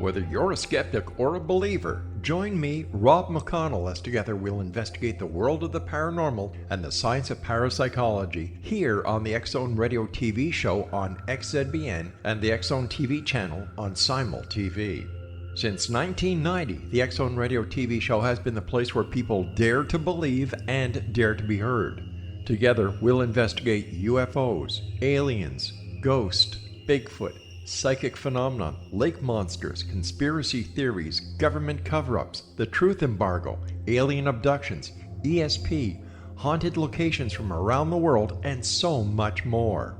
Whether you're a skeptic or a believer, join me, Rob McConnell, as together we'll investigate the world of the paranormal and the science of parapsychology here on the X-Zone Radio TV show on XZBN and the X-Zone TV channel on Simul TV. Since 1990, the X-Zone Radio TV show has been the place where people dare to believe and dare to be heard. Together, we'll investigate UFOs, aliens, ghosts, Bigfoot, psychic phenomena, lake monsters, conspiracy theories, government cover-ups, the truth embargo, alien abductions, ESP, haunted locations from around the world, and so much more.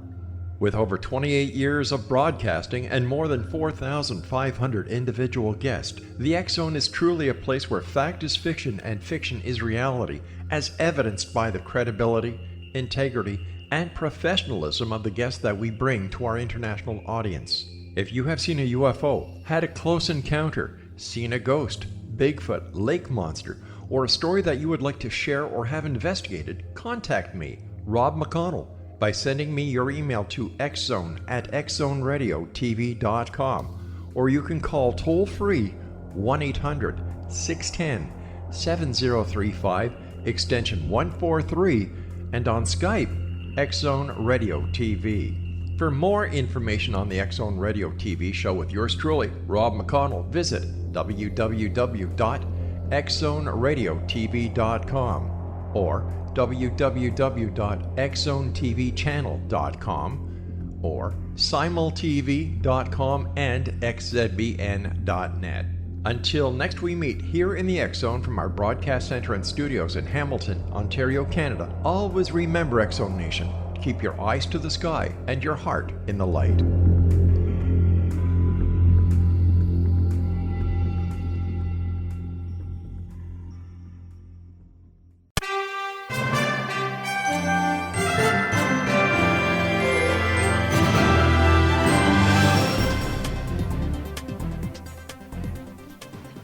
With over 28 years of broadcasting and more than 4,500 individual guests, the X-Zone is truly a place where fact is fiction and fiction is reality, as evidenced by the credibility, integrity, and professionalism of the guests that we bring to our international audience. If you have seen a UFO, had a close encounter, seen a ghost, Bigfoot, lake monster, or a story that you would like to share or have investigated, contact me, Rob McConnell, by sending me your email to xzone@xzoneradiotv.com, or you can call toll-free 1-800-610-7035, extension 143, and on Skype, X-Zone Radio TV. For more information on the X-Zone Radio TV show with yours truly, Rob McConnell, visit www.xzoneradiotv.com or www.xzonetvchannel.com or simultv.com and xzbn.net. Until next we meet here in the X-Zone from our broadcast center and studios in Hamilton, Ontario, Canada, always remember, X-Zone Nation, keep your eyes to the sky and your heart in the light.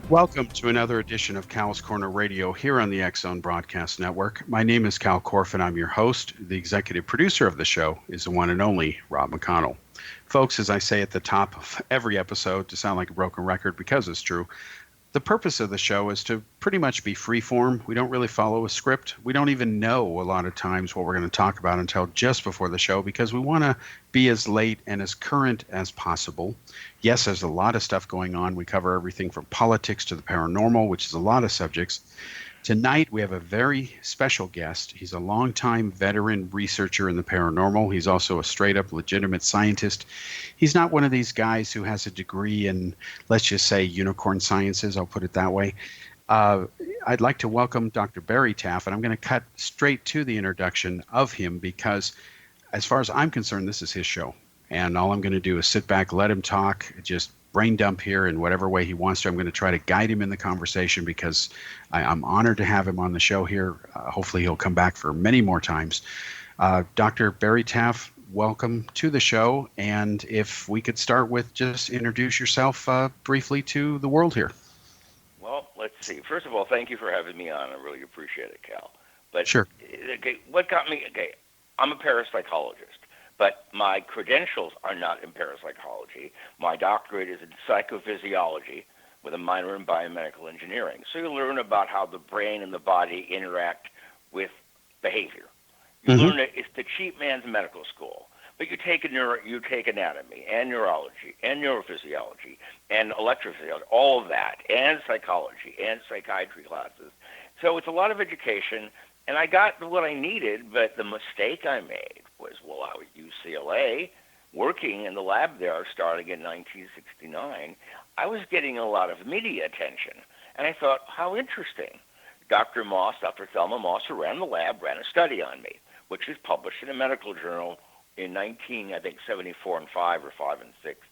Welcome to another edition of Cal's Corner Radio here on the X-Zone Broadcast Network. My name is Kal Korff and I'm your host. The executive producer of the show is the one and only Rob McConnell. Folks, as I say at the top of every episode, to sound like a broken record because it's true, the purpose of the show is to pretty much be freeform. We don't really follow a script. We don't even know a lot of times what we're going to talk about until just before the show because we want to be as late and as current as possible. Yes, there's a lot of stuff going on. We cover everything from politics to the paranormal, which is a lot of subjects. Tonight, we have a very special guest. He's a longtime veteran researcher in the paranormal. He's also a straight-up legitimate scientist. He's not one of these guys who has a degree in, let's just say, unicorn sciences. I'll put it that way. I'd like to welcome Dr. Barry Taff, and I'm going to cut straight to the introduction of him because, as far as I'm concerned, this is his show. And all I'm going to do is sit back, let him talk, just brain dump here in whatever way he wants to. I'm going to try to guide him in the conversation because I'm honored to have him on the show here. Hopefully he'll come back for many more times. Dr. Barry Taff, welcome to the show. And if we could start with just introduce yourself briefly to the world here. Well, let's see. First of all, thank you for having me on. I really appreciate it, Cal. But sure. Okay, what got me? Okay, I'm a parapsychologist. But my credentials are not in parapsychology. My doctorate is in psychophysiology with a minor in biomedical engineering. So you learn about how the brain and the body interact with behavior. You learn it. It's the cheap man's medical school. But you take anatomy and neurology and neurophysiology and electrophysiology, all of that, and psychology and psychiatry classes. So it's a lot of education. And I got what I needed, but the mistake I made was while I was at UCLA, working in the lab there starting in 1969, I was getting a lot of media attention. And I thought, how interesting. Dr. Thelma Moss, who ran the lab, ran a study on me, which was published in a medical journal in 74 and 5 or 5 and 6,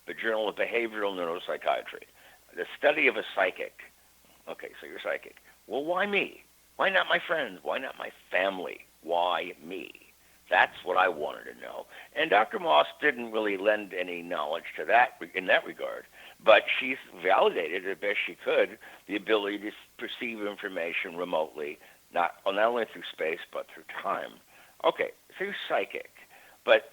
the Journal of Behavioral Neuropsychiatry. The study of a psychic. Okay, so you're psychic. Well, why me? Why not my friends? Why not my family? Why me? That's what I wanted to know. And Dr. Moss didn't really lend any knowledge to that in that regard, but she validated as best she could the ability to perceive information remotely, not only through space but through time. Okay, so you're psychic, but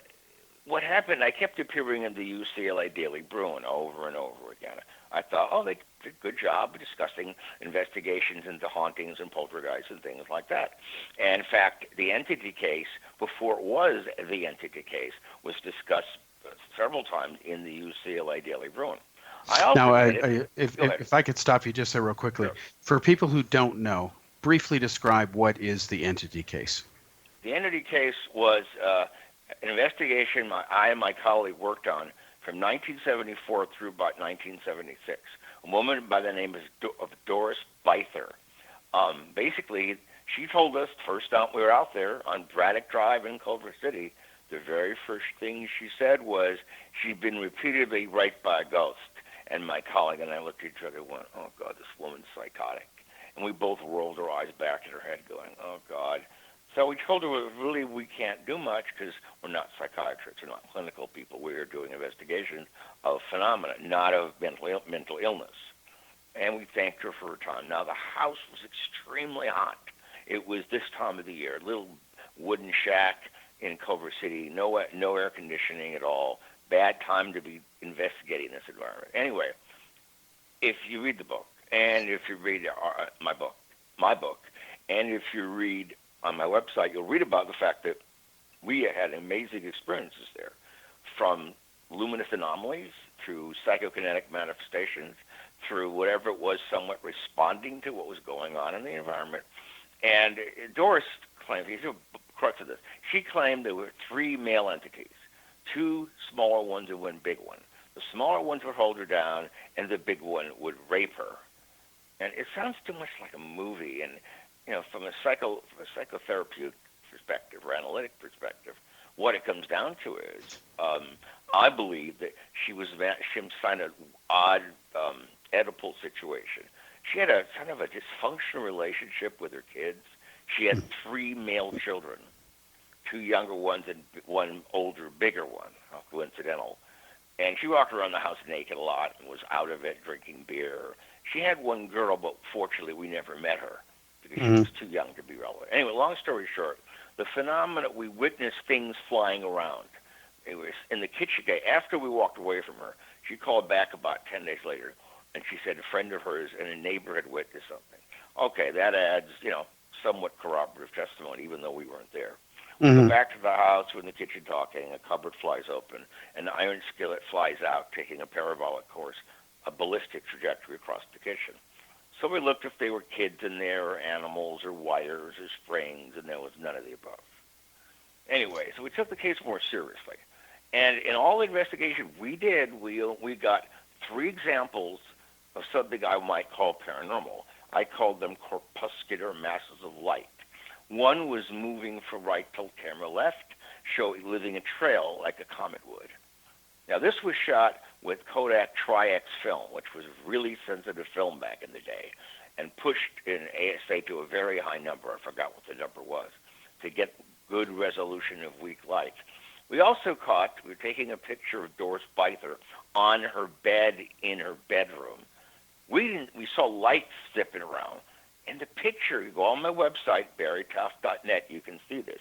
what happened, I kept appearing in the UCLA Daily Bruin over and over again. I thought, oh, they did a good job discussing investigations into hauntings and poltergeists and things like that. And in fact, the entity case, before it was the entity case, was discussed several times in the UCLA Daily Bruin. I also Now, did if I could stop you just there real quickly, Sure. for people who don't know, briefly describe what is the entity case. The entity case was an investigation I and my colleague worked on from 1974 through about 1976. A woman by the name of Doris Beither. Basically, she told us first time we were out there on Braddock Drive in Culver City, the very first thing she said was she'd been repeatedly raped by a ghost. And my colleague and I looked at each other and went, oh, God, this woman's psychotic. And we both rolled our eyes back at her head going, oh, God. So we told her, really, we can't do much because we're not psychiatrists, we're not clinical people. We are doing investigations of phenomena, not of mental illness. And we thanked her for her time. Now, the house was extremely hot. It was this time of the year, a little wooden shack in Culver City, no air conditioning at all. Bad time to be investigating this environment. Anyway, if you read the book, and if you read my book, and if you read on my website, you'll read about the fact that we had amazing experiences there, from luminous anomalies through psychokinetic manifestations, through whatever it was somewhat responding to what was going on in the environment. And Doris claimed, here's the crux of this, she claimed there were 3 male entities, 2 smaller ones and 1 big one. The smaller ones would hold her down, and the big one would rape her. And it sounds too much like a movie, and from a psychotherapeutic perspective or analytic perspective, what it comes down to is, I believe that she was in an odd Oedipal situation. She had a kind of a dysfunctional relationship with her kids. She had 3 male children, 2 younger ones and 1 older, bigger one, coincidental. And she walked around the house naked a lot and was out of it drinking beer. She had 1 girl, but fortunately we never met her because she was too young to be relevant. Anyway, long story short, the phenomena, we witnessed things flying around. It was in the kitchen. After we walked away from her, she called back about 10 days later, and she said a friend of hers and a neighbor had witnessed something. Okay, that adds, somewhat corroborative testimony, even though we weren't there. We go back to the house, we're in the kitchen talking, a cupboard flies open, an iron skillet flies out, taking a parabolic course, a ballistic trajectory across the kitchen. So we looked if there were kids in there, or animals, or wires, or springs, and there was none of the above. Anyway, so we took the case more seriously. And in all the investigation we did, we got 3 examples of something I might call paranormal. I called them corpuscular masses of light. One was moving from right to camera left, leaving a trail like a comet would. Now, this was shot with Kodak Tri-X film, which was really sensitive film back in the day, and pushed in ASA to a very high number. I forgot what the number was, to get good resolution of weak light. We also we were taking a picture of Doris Beither on her bed in her bedroom. We saw lights zipping around. In the picture, you go on my website, barrytaff.net, you can see this.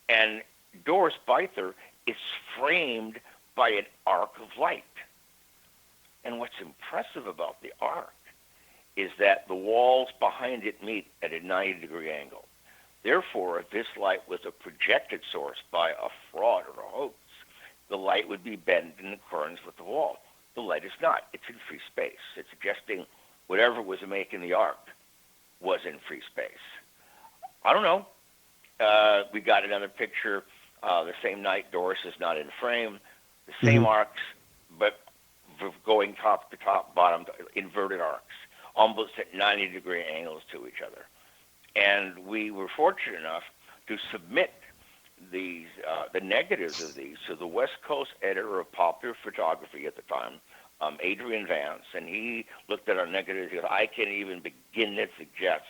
And Doris Beither is framed by an arc of light. And what's impressive about the arc is that the walls behind it meet at a 90-degree angle. Therefore, if this light was a projected source by a fraud or a hoax, the light would be bent in accordance with the wall. The light is not. It's in free space. It's suggesting whatever was making the arc was in free space. I don't know. We got another picture the same night. Doris is not in frame. The same arcs, but going top to top, bottom to inverted arcs, almost at 90-degree angles to each other. And we were fortunate enough to submit the negatives of these to the West Coast editor of Popular Photography at the time, Adrian Vance, and he looked at our negatives. He goes, I can't even begin to suggest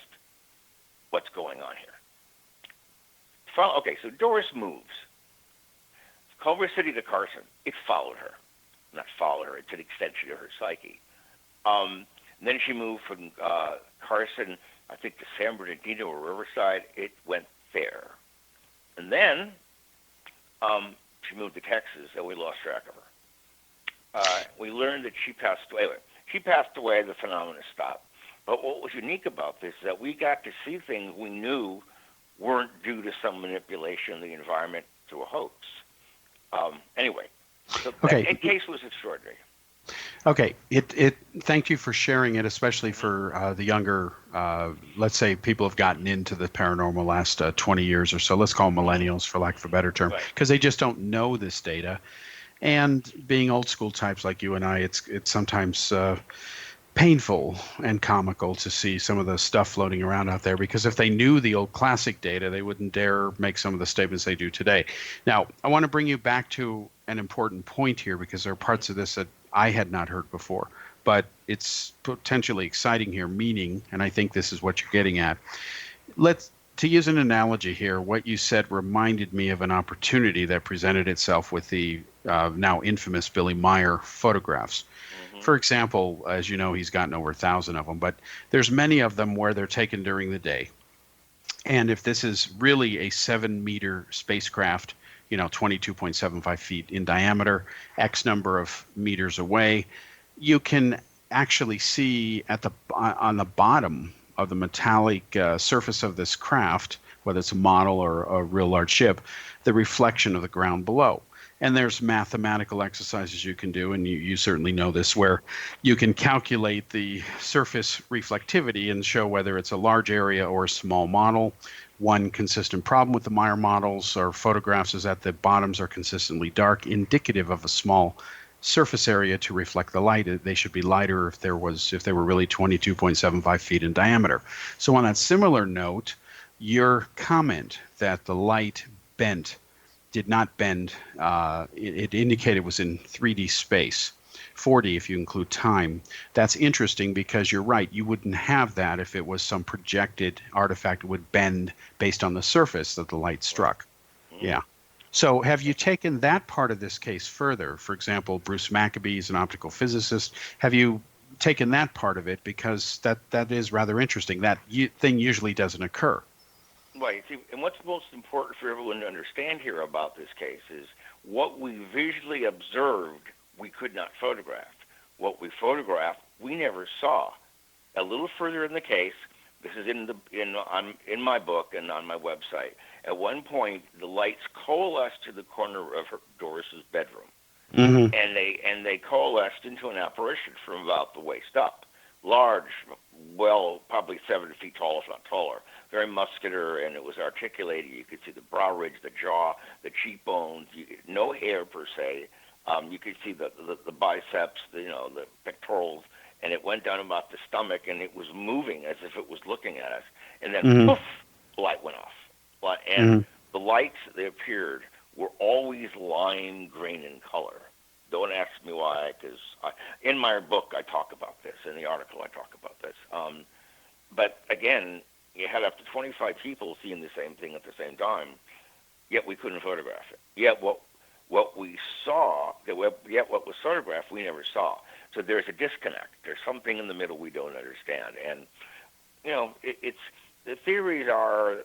what's going on here. Okay, so Doris moves. Culver City to Carson. It followed her. Not followed her. It's an extension of her psyche. Then she moved from Carson, I think, to San Bernardino or Riverside. It went there. And then she moved to Texas, and we lost track of her. We learned that she passed away. She passed away, the phenomenon stopped. But what was unique about this is that we got to see things we knew weren't due to some manipulation of the environment through a hoax. Anyway, so that case was extraordinary. Okay, thank you for sharing it, especially for the younger, let's say people have gotten into the paranormal last 20 years or so. Let's call them millennials, for lack of a better term, because they just don't know this data. And being old school types like you and I, it's sometimes painful and comical to see some of the stuff floating around out there, because if they knew the old classic data, they wouldn't dare make some of the statements they do today. Now, I want to bring you back to an important point here, because there are parts of this that I had not heard before, but it's potentially exciting here, meaning, and I think this is what you're getting at. To use an analogy here, what you said reminded me of an opportunity that presented itself with the now infamous Billy Meyer photographs. For example, as you know, he's gotten over 1,000 of them, but there's many of them where they're taken during the day. And if this is really a 7-meter spacecraft, 22.75 feet in diameter, X number of meters away, you can actually see on the bottom of the metallic surface of this craft, whether it's a model or a real large ship, the reflection of the ground below. And there's mathematical exercises you can do, and you certainly know this, where you can calculate the surface reflectivity and show whether it's a large area or a small model. One consistent problem with the Meyer models or photographs is that the bottoms are consistently dark, indicative of a small surface area to reflect the light. They should be lighter if they were really 22.75 feet in diameter. So on that similar note, your comment that the light did not bend, it indicated it was in 3D space, 4D if you include time. That's interesting, because you're right, you wouldn't have that if it was some projected artifact that would bend based on the surface that the light struck. Yeah. So have you taken that part of this case further? For example, Bruce Maccabee is an optical physicist. Have you taken that part of it? Because that is rather interesting. That thing usually doesn't occur. Right. And what's most important for everyone to understand here about this case is what we visually observed, we could not photograph. What we photographed, we never saw. A little further in the case, this is in my book and on my website. At one point, the lights coalesced to the corner of Doris's bedroom, and they coalesced into an apparition from about the waist up, large, well, probably 7 feet tall, if not taller, very muscular, and it was articulated. You could see the brow ridge, the jaw, the cheekbones, no hair per se. You could see the biceps, the pectorals, and it went down about the stomach, and it was moving as if it was looking at us. And then, poof, the light went off. And the lights that appeared were always lime green in color. Don't ask me why, because in my book I talk about this. In the article I talk about this. But again, you had up to 25 people seeing the same thing at the same time, yet we couldn't photograph it. Yet what we saw, yet what was photographed, we never saw. So there's a disconnect. There's something in the middle we don't understand. And, the theories are,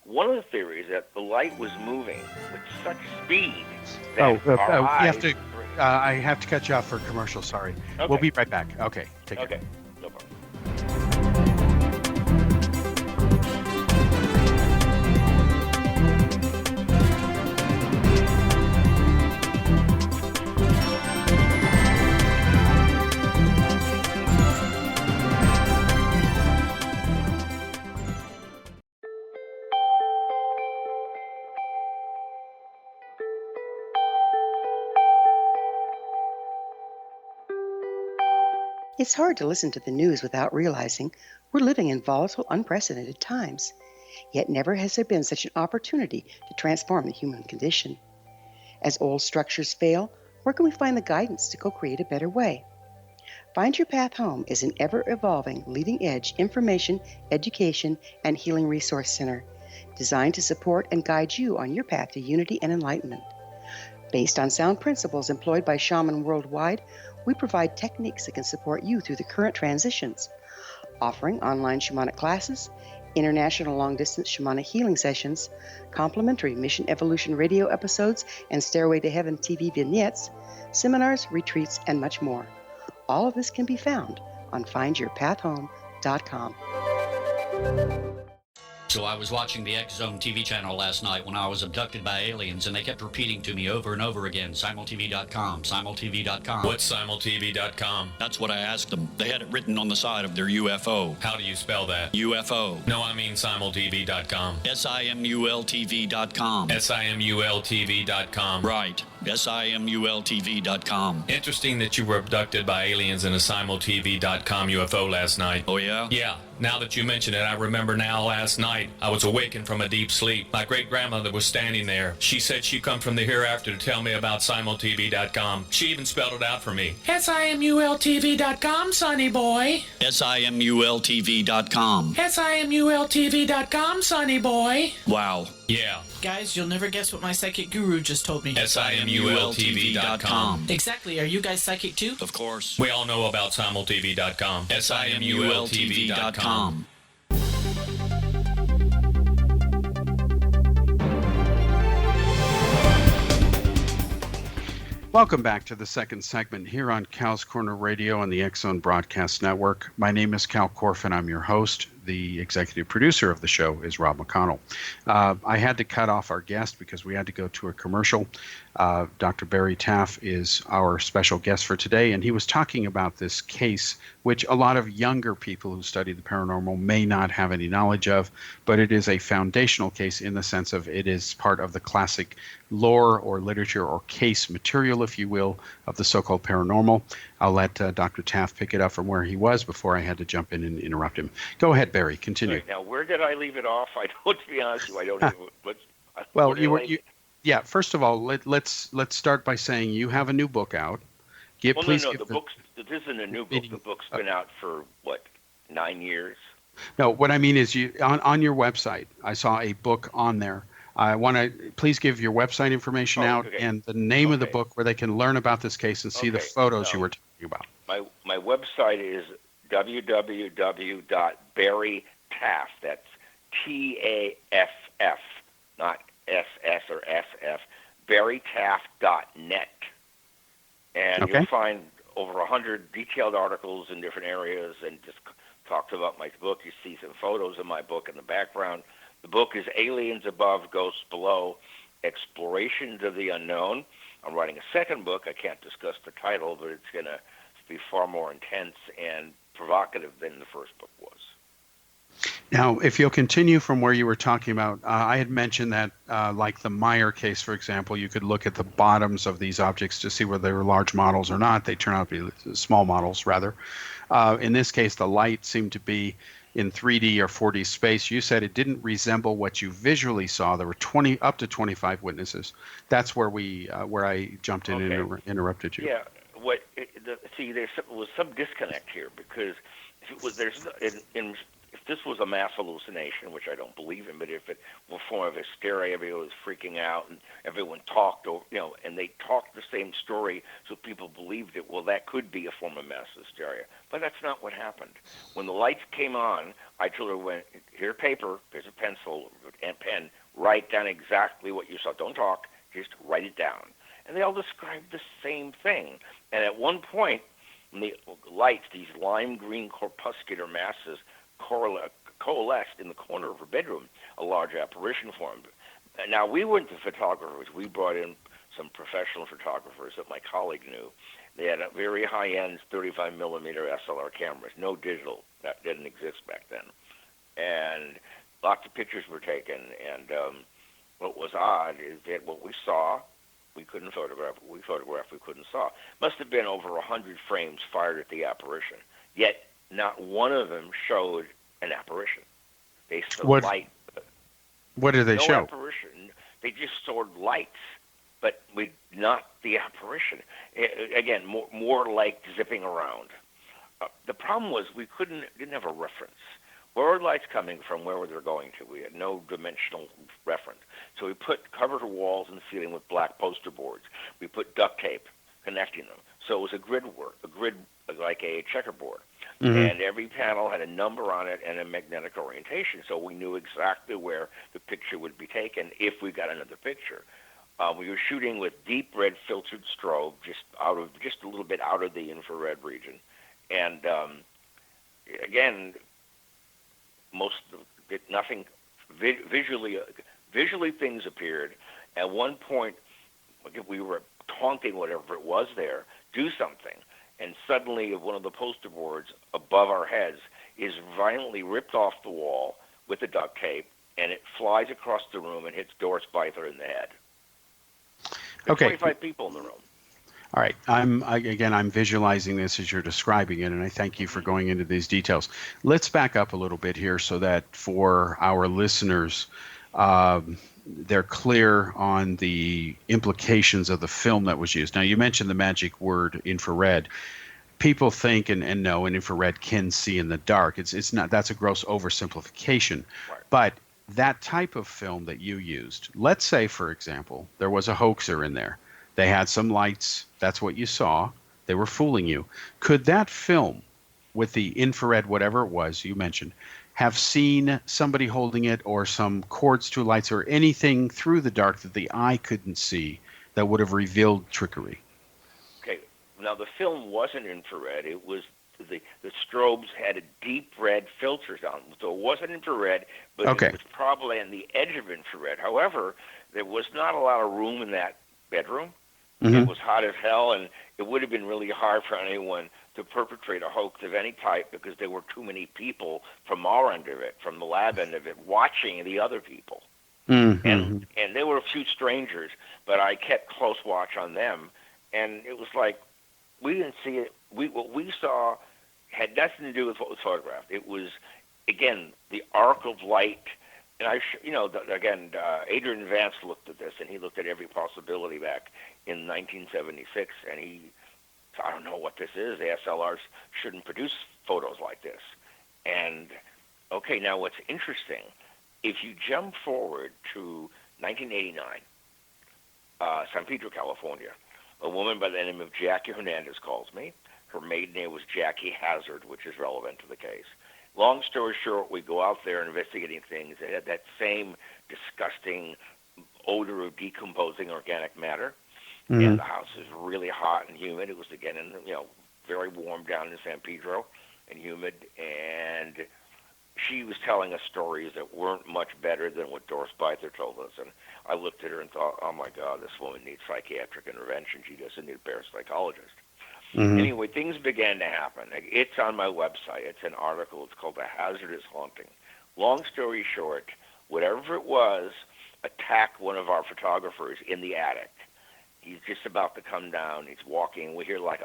one of the theories that the light was moving with such speed that I have to cut you off for commercial, sorry. Okay. We'll be right back. Okay, take care. Okay, no problem. It's hard to listen to the news without realizing we're living in volatile, unprecedented times. Yet never has there been such an opportunity to transform the human condition. As old structures fail, where can we find the guidance to co-create a better way? Find Your Path Home is an ever-evolving, leading-edge information, education, and healing resource center designed to support and guide you on your path to unity and enlightenment. Based on sound principles employed by shamans worldwide, we provide techniques that can support you through the current transitions, offering online shamanic classes, international long-distance shamanic healing sessions, complimentary Mission Evolution radio episodes and Stairway to Heaven TV vignettes, seminars, retreats, and much more. All of this can be found on findyourpathhome.com. So I was watching the X Zone TV channel last night when I was abducted by aliens, and they kept repeating to me over and over again, simultv.com, simultv.com. What's simultv.com? That's what I asked them. They had it written on the side of their UFO. How do you spell that? UFO. No, I mean simultv.com. simultv.com. simultv.com. Right. simultv.com. Interesting that you were abducted by aliens in a simultv.com UFO last night. Oh, yeah? Yeah. Now that you mention it, I remember now last night I was awakened from a deep sleep. My great-grandmother was standing there. She said she'd come from the hereafter to tell me about simultv.com. She even spelled it out for me. simultv.com, sonny boy. simultv.com. simultv.com, sonny boy. Wow. Yeah. Guys, you'll never guess what my psychic guru just told me. simultv.com. Exactly. Are you guys psychic too? Of course. We all know about simultv.com. simultv.com. Welcome back to the second segment here on Cal's Corner Radio on the X Zone Broadcast Network. My name is Kal Korff, and I'm your host. The executive producer of the show is Rob McConnell. I had to cut off our guest because we had to go to a commercial. Dr. Barry Taff is our special guest for today, and he was talking about this case, which a lot of younger people who study the paranormal may not have any knowledge of, but it is a foundational case in the sense of it is part of the classic lore or literature or case material, if you will, of the so-called paranormal. I'll let Dr. Taff pick it up from where he was before I had to jump in and interrupt him. Go ahead, Barry. Continue. Right, now, where did I leave it off? I don't, to be honest with you, I don't even. Well, yeah. First of all, let's start by saying you have a new book out. The book's. This isn't a new book. The book's been out for 9 years. No, what I mean is you on your website. I saw a book on there. I want to please give your website information out and the name of the book where they can learn about this case and see the photos you were talking about. My website is www.barrytaff. That's TAFF, not SS or SF. barrytaff.net, and you'll find over 100 detailed articles in different areas, and just talks about my book. You see some photos of my book in the background. The book is Aliens Above, Ghosts Below, Explorations of the Unknown. I'm writing a second book. I can't discuss the title, but it's going to be far more intense and provocative than the first book was. Now, if you'll continue from where you were talking about, I had mentioned that, like the Meyer case, for example, you could look at the bottoms of these objects to see whether they were large models or not. They turn out to be small models, rather. In this case, the light seemed to be in 3D or 4D space. You said it didn't resemble what you visually saw. There were up to 25 witnesses. That's where where I jumped in and interrupted you. Yeah. There was some disconnect here, because if this was a mass hallucination, which I don't believe in, but if it were a form of hysteria, everyone was freaking out and everyone talked, and they talked the same story, so people believed it. Well, that could be a form of mass hysteria, but that's not what happened. When the lights came on, I told her, here's paper, here's a pencil and pen, write down exactly what you saw. Don't talk, just write it down. And they all described the same thing. And at one point, when the lights, these lime green corpuscular masses, coalesced in the corner of her bedroom, a large apparition formed. Now, we weren't the photographers. We brought in some professional photographers that my colleague knew. They had a very high-end 35-millimeter SLR cameras, no digital. That didn't exist back then. And lots of pictures were taken. And what was odd is that what we saw, we couldn't photograph. What we photographed, we couldn't saw. Must have been over 100 frames fired at the apparition. Yet not one of them showed an apparition. They saw light. What did they show? No apparition. They just showed lights, but not the apparition. Again, more like zipping around. The problem was we didn't have a reference. Where were lights coming from? Where were they going to? We had no dimensional reference. So we covered the walls and the ceiling with black poster boards. We put duct tape connecting them. So it was a grid like a checkerboard. And every panel had a number on it and a magnetic orientation, so we knew exactly where the picture would be taken if we got another picture. We were shooting with deep red filtered strobe, just a little bit out of the infrared region, and again, nothing visually things appeared. At one point, we were taunting whatever it was there, do something. And suddenly one of the poster boards above our heads is violently ripped off the wall with the duct tape, and it flies across the room and hits Doris Beither in the head. There are 25 people in the room. All right. I'm visualizing this as you're describing it, and I thank you for going into these details. Let's back up a little bit here so that for our listeners, they're clear on the implications of the film that was used. Now, you mentioned the magic word infrared. People think and know an infrared can see in the dark. It's not. That's a gross oversimplification. Right. But that type of film that you used, let's say, for example, there was a hoaxer in there. They had some lights. That's what you saw. They were fooling you. Could that film, with the infrared, whatever it was you mentioned, have seen somebody holding it or some cords to lights or anything through the dark that the eye couldn't see that would have revealed trickery? Okay. Now, the film wasn't infrared. It was the strobes had a deep red filters on them. So it wasn't infrared, but it was probably on the edge of infrared. However, there was not a lot of room in that bedroom. It was hot as hell, and it would have been really hard for anyone to perpetrate a hoax of any type because there were too many people from our end of it, from the lab end of it, watching the other people. And there were a few strangers, but I kept close watch on them, and it was like we didn't see it. What we saw had nothing to do with what was photographed. It was, again, the arc of light. And Adrian Vance looked at this, and he looked at every possibility back in 1976, and I don't know what this is. The SLRs shouldn't produce photos like this. And, okay, now what's interesting, if you jump forward to 1989, San Pedro, California, a woman by the name of Jackie Hernandez calls me. Her maiden name was Jackie Hazard, which is relevant to the case. Long story short, we go out there investigating things. It had that same disgusting odor of decomposing organic matter. And the house is really hot and humid. It was, again, very warm down in San Pedro and humid. And she was telling us stories that weren't much better than what Doris Beither told us. And I looked at her and thought, oh, my God, this woman needs psychiatric intervention. She doesn't need a parapsychologist. Anyway, things began to happen. It's on my website. It's an article. It's called The Hazardous Haunting. Long story short, whatever it was attacked one of our photographers in the attic. He's just about to come down. He's walking. We hear like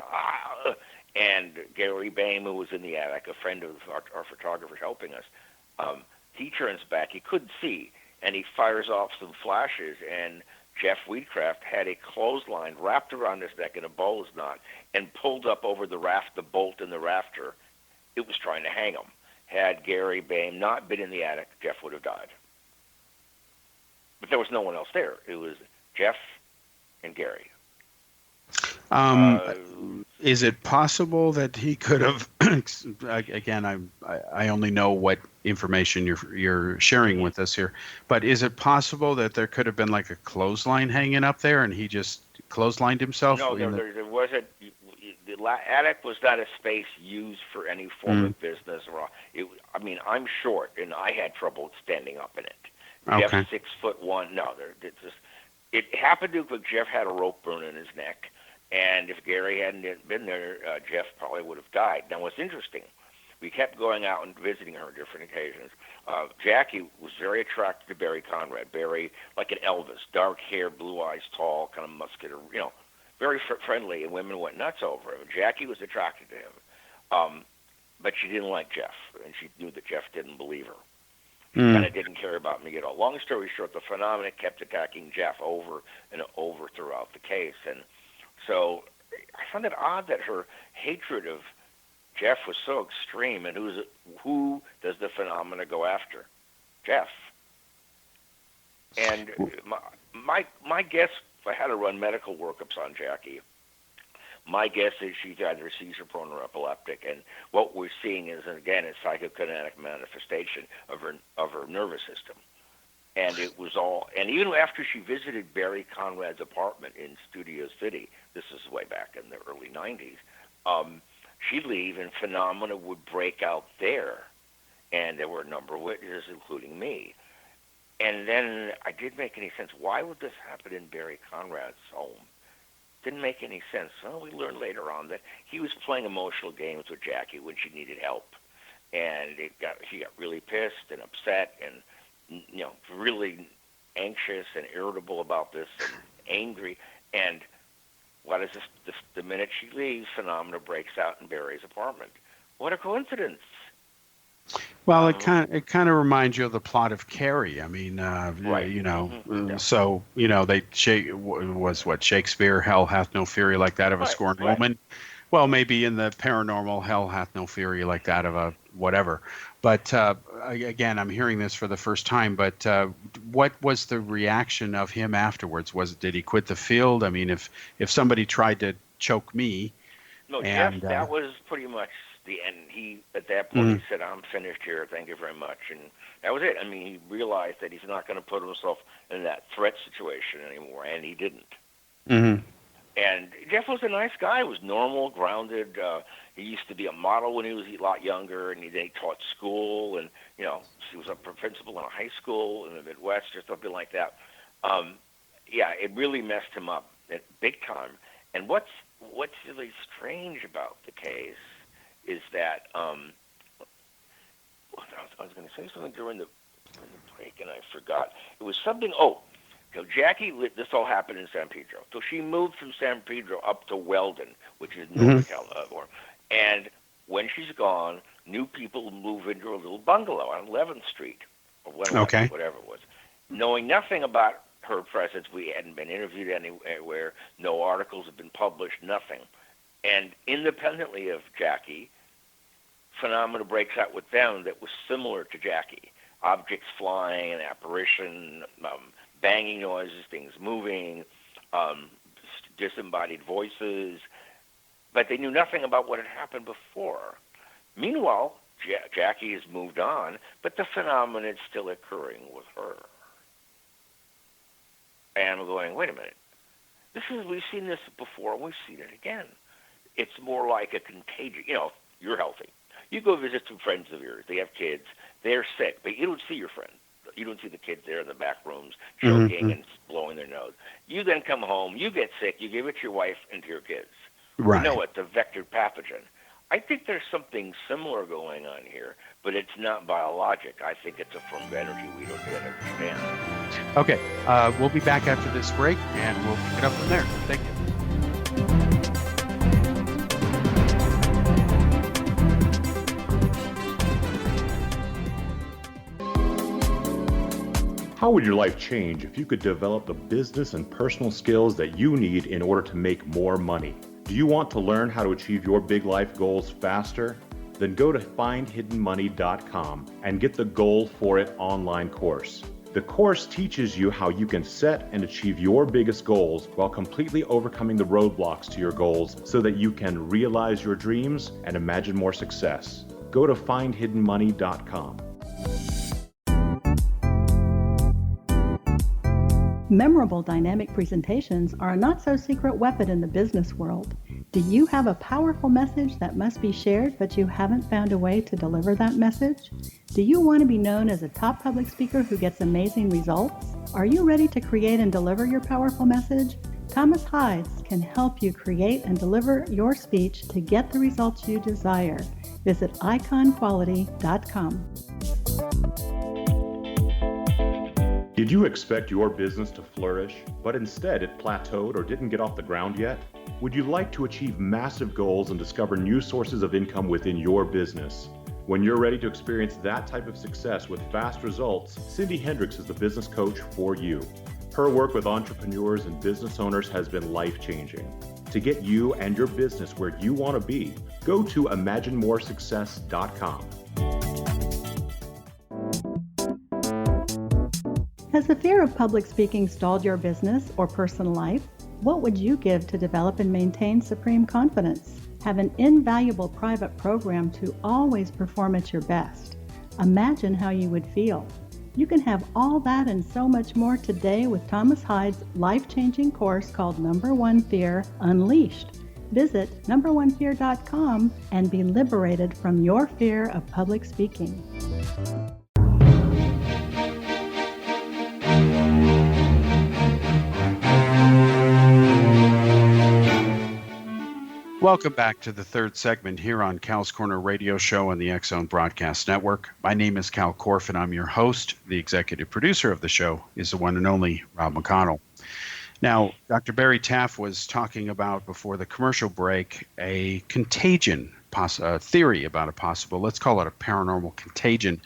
and Gary Boehm, who was in the attic, a friend of our photographer helping us, he turns back. He couldn't see, and he fires off some flashes, and Jeff Wheatcraft had a clothesline wrapped around his neck in a bowler's knot and pulled up over the bolt in the rafter. It was trying to hang him. Had Gary Boehm not been in the attic, Jeff would have died. But there was no one else there. It was Jeff and Gary. Is it possible that he could have? Again, I only know what information you're sharing with us here, but is it possible that there could have been like a clothesline hanging up there, and he just clotheslined himself? No, there wasn't. The attic was not a space used for any form of business. I'm short, and I had trouble standing up in it. Okay. Jeff 6'1". No, it happened to, but Jeff had a rope burn in his neck. And if Gary hadn't been there, Jeff probably would have died. Now, what's interesting, we kept going out and visiting her on different occasions. Jackie was very attracted to Barry Conrad. Barry, like an Elvis, dark hair, blue eyes, tall, kind of muscular, very friendly, and women went nuts over him. Jackie was attracted to him, but she didn't like Jeff, and she knew that Jeff didn't believe her. He kind of didn't care about me at all. Long story short, the phenomenon kept attacking Jeff over and over throughout the case, and so I found it odd that her hatred of Jeff was so extreme. And who does the phenomena go after? Jeff. And my guess, if I had to run medical workups on Jackie, My guess is she's either seizure-prone or epileptic, and what we're seeing is, again, a psychokinetic manifestation of her nervous system. And it was all, and even after she visited Barry Conrad's apartment in Studio City, this is way back in the early 90s, she'd leave and phenomena would break out there. And there were a number of witnesses, including me. And then I didn't make any sense. Why would this happen in Barry Conrad's home? Didn't make any sense. Well, we learned later on that he was playing emotional games with Jackie when she needed help. And she got really pissed and upset and, really anxious and irritable about this and angry. And what is this? The minute she leaves, phenomena breaks out in Barry's apartment. What a coincidence. Well, it kind of reminds you of the plot of Carrie. I mean, right. So Shakespeare, hell hath no fury like that of a scorned woman. Well, maybe in the paranormal, hell hath no fury like that of a whatever. But again, I'm hearing this for the first time. But what was the reaction of him afterwards? Did he quit the field? I mean, if somebody tried to choke me, Jeff, that was pretty much the end. He, at that point, he said, "I'm finished here. Thank you very much," and that was it. I mean, he realized that he's not going to put himself in that threat situation anymore, and he didn't. Mm-hmm. And Jeff was a nice guy. He was normal, grounded. He used to be a model when he was a lot younger, and he taught school, and he was a principal in a high school in the Midwest or something like that. It really messed him up big time. And what's really strange about the case is that I was going to say something during the break, and I forgot. It was something. Jackie, this all happened in San Pedro. So she moved from San Pedro up to Weldon, which is North California. And when she's gone, new people move into a little bungalow on 11th Street, or whatever it was. Knowing nothing about her presence, we hadn't been interviewed anywhere. No articles have been published, nothing. And independently of Jackie, phenomena breaks out with them that was similar to Jackie. Objects flying, an apparition, banging noises, things moving, disembodied voices. But they knew nothing about what had happened before. Meanwhile, Jackie has moved on, but the phenomenon is still occurring with her. And we're going, wait a minute. We've seen this before, and we've seen it again. It's more like a contagion. You're healthy. You go visit some friends of yours. They have kids. They're sick, but you don't see your friends. You don't see the kids there in the back rooms choking and blowing their nose. You then come home, you get sick, you give it to your wife and to your kids. Right. You know it's a vectored pathogen. I think there's something similar going on here, but it's not biologic. I think it's a form of energy we don't yet understand. Okay, we'll be back after this break, and we'll pick it up from there. Thank you. How would your life change if you could develop the business and personal skills that you need in order to make more money? Do you want to learn how to achieve your big life goals faster? Then go to findhiddenmoney.com and get the Goal For It online course. The course teaches you how you can set and achieve your biggest goals while completely overcoming the roadblocks to your goals so that you can realize your dreams and imagine more success. Go to findhiddenmoney.com. Memorable dynamic presentations are a not-so-secret weapon in the business world. Do you have a powerful message that must be shared, but you haven't found a way to deliver that message? Do you want to be known as a top public speaker who gets amazing results? Are you ready to create and deliver your powerful message? Thomas Hides can help you create and deliver your speech to get the results you desire. Visit iconquality.com. Did you expect your business to flourish, but instead it plateaued or didn't get off the ground yet? Would you like to achieve massive goals and discover new sources of income within your business? When you're ready to experience that type of success with fast results, Cindy Hendricks is the business coach for you. Her work with entrepreneurs and business owners has been life-changing. To get you and your business where you want to be, go to imaginemoresuccess.com. Has the fear of public speaking stalled your business or personal life? What would you give to develop and maintain supreme confidence? Have an invaluable private program to always perform at your best. Imagine how you would feel. You can have all that and so much more today with Thomas Hyde's life-changing course called Number One Fear Unleashed. Visit numberonefear.com and be liberated from your fear of public speaking. Welcome back to the third segment here on Cal's Corner Radio Show on the X-Zone Broadcast Network. My name is Kal Korff, and I'm your host. The executive producer of the show is the one and only Rob McConnell. Now, Dr. Barry Taff was talking about, before the commercial break, a contagion theory about a possible, let's call it a paranormal contagion.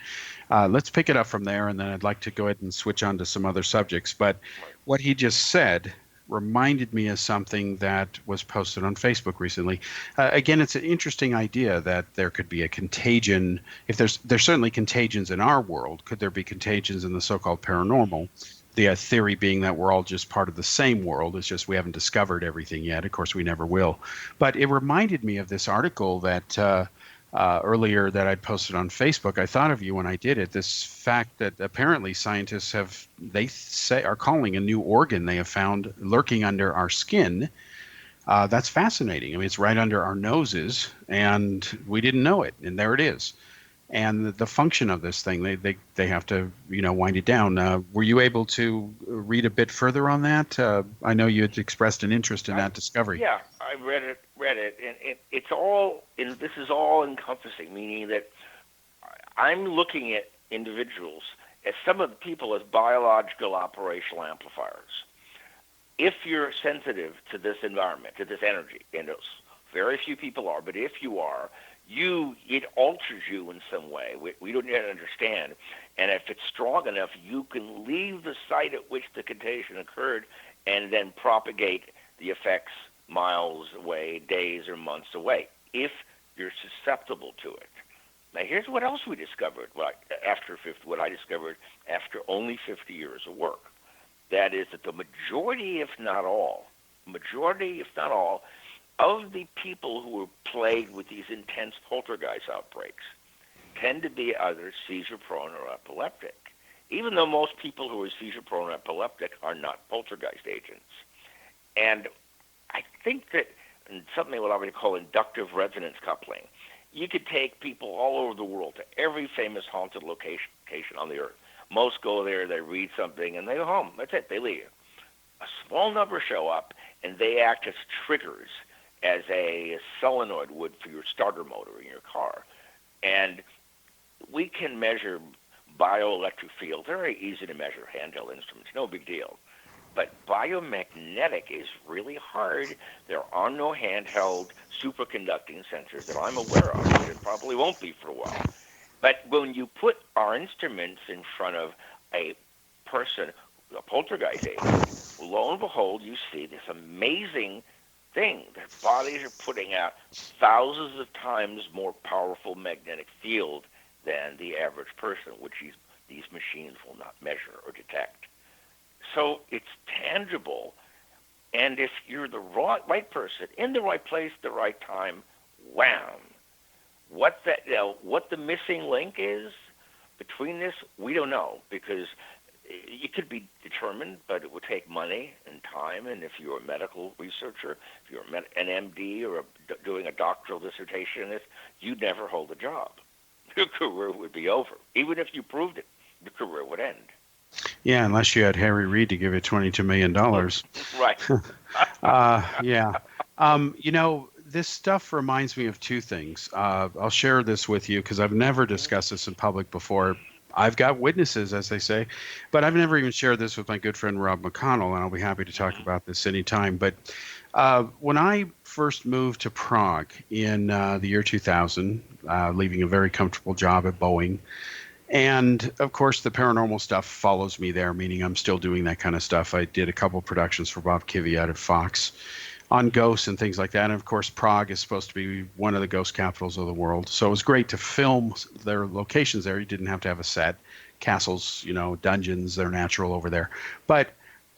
Let's pick it up from there, and then I'd like to go ahead and switch on to some other subjects. But what he just said reminded me of something that was posted on Facebook recently. Again, it's an interesting idea that there could be a contagion. If there's certainly contagions in our world, could there be contagions in the so-called paranormal? The theory being that we're all just part of the same world. It's just we haven't discovered everything yet. Of course, we never will. But it reminded me of this article that earlier that I'd posted on Facebook. I thought of you when I did it. This fact that apparently scientists are calling a new organ they have found lurking under our skin. That's fascinating. I mean, it's right under our noses, and we didn't know it, and there it is. And the function of this thing, they have to, wind it down. Were you able to read a bit further on that? I know you had expressed an interest in that discovery. Yeah, I read it, and it's all, this is all encompassing, meaning that I'm looking at individuals as some of the people as biological operational amplifiers. If you're sensitive to this environment, to this energy, and very few people are, but if you are, it alters you in some way. We don't yet understand. And if it's strong enough, you can leave the site at which the contagion occurred and then propagate the effects miles away, days or months away, if you're susceptible to it. Now, here's what else we discovered, what I discovered after only 50 years of work. That is that the majority, if not all, of the people who are plagued with these intense poltergeist outbreaks tend to be either seizure-prone or epileptic, even though most people who are seizure-prone or epileptic are not poltergeist agents. And I think that something what I would call inductive resonance coupling, you could take people all over the world to every famous haunted location on the earth. Most go there, they read something, and they go home. That's it, they leave. A small number show up, and they act as triggers, as a solenoid would for your starter motor in your car. And we can measure bioelectric fields. They're very easy to measure, handheld instruments, no big deal. But biomagnetic is really hard. There are no handheld superconducting sensors that I'm aware of. There probably won't be for a while. But when you put our instruments in front of a person, a poltergeist agent, lo and behold, you see this amazing thing. Their bodies are putting out thousands of times more powerful magnetic field than the average person, which these machines will not measure or detect. So it's tangible, and if you're the right person, in the right place, the right time, wham! What the missing link is between this, we don't know, because it could be determined, but it would take money and time. And if you're a medical researcher, if you're an MD or doing a doctoral dissertation in this, you'd never hold a job. Your career would be over. Even if you proved it, the career would end. Yeah, unless you had Harry Reid to give you $22 million. Right. Yeah. This stuff reminds me of two things. I'll share this with you because I've never discussed this in public before. I've got witnesses, as they say, but I've never even shared this with my good friend Rob McConnell, and I'll be happy to talk about this anytime. But when I first moved to Prague in the year 2000, leaving a very comfortable job at Boeing, and of course the paranormal stuff follows me there, meaning I'm still doing that kind of stuff. I did a couple productions for Bob Kvyat at Fox on ghosts and things like that. And of course, Prague is supposed to be one of the ghost capitals of the world. So it was great to film their locations there. You didn't have to have a set. Castles, dungeons, they're natural over there. But